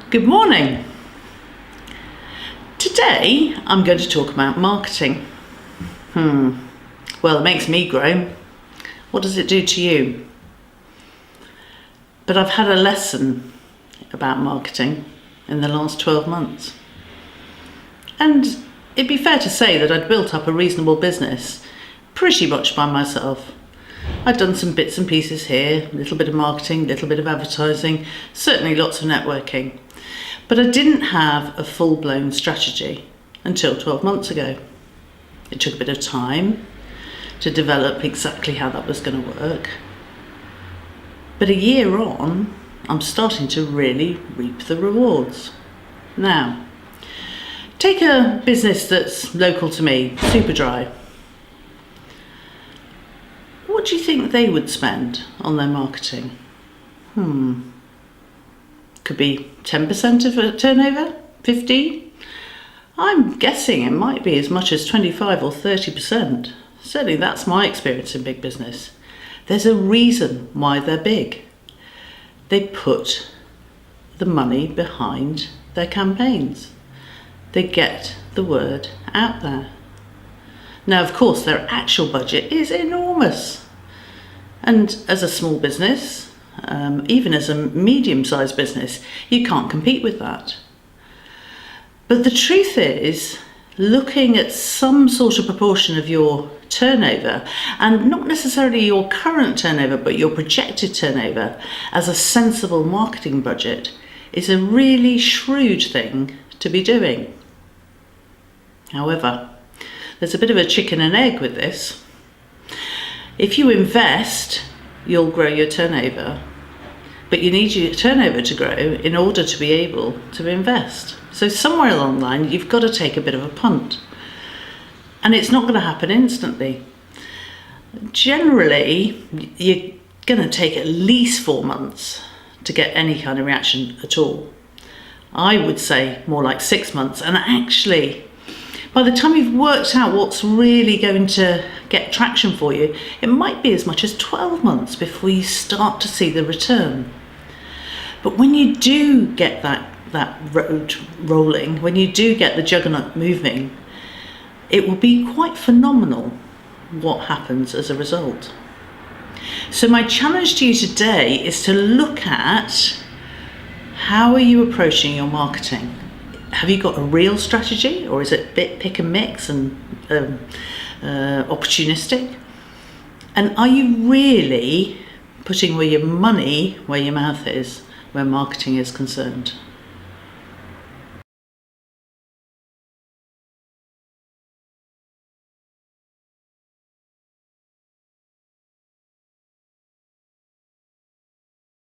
Good morning. Today I'm going to talk about marketing. Well, it makes me groan. What does it do to you? But I've had a lesson about marketing in the last 12 months. And it'd be fair to say that I'd built up a reasonable business pretty much by myself. I'd done some bits and pieces here, a little bit of marketing, a little bit of advertising, certainly lots of networking. But I didn't have a full-blown strategy until 12 months ago. It took a bit of time to develop exactly how that was going to work. But a year on, I'm starting to really reap the rewards. Now, take a business that's local to me, Superdry. What do you think they would spend on their marketing? Could be 10% of a turnover, 15%. I'm guessing it might be as much as 25 or 30%. Certainly that's my experience in big business. There's a reason why they're big. They put the money behind their campaigns. They get the word out there. Now, of course, their actual budget is enormous. And as a small business, even as a medium-sized business, you can't compete with that. But the truth is, looking at some sort of proportion of your turnover, and not necessarily your current turnover, but your projected turnover, as a sensible marketing budget, is a really shrewd thing to be doing. However, there's a bit of a chicken and egg with this. If you invest, you'll grow your turnover, but you need your turnover to grow in order to be able to invest. So somewhere along the line, you've got to take a bit of a punt. And it's not going to happen instantly. Generally, you're going to take at least 4 months to get any kind of reaction at all. I would say more like 6 months. And actually, by the time you've worked out what's really going to get traction for you, it might be as much as 12 months before you start to see the return. But when you do get that road rolling, when you do get the juggernaut moving, it will be quite phenomenal what happens as a result. So my challenge to you today is to look at how are you approaching your marketing. Have you got a real strategy, or is it a bit pick and mix and opportunistic? And are you really putting where your money, where your mouth is, where marketing is concerned?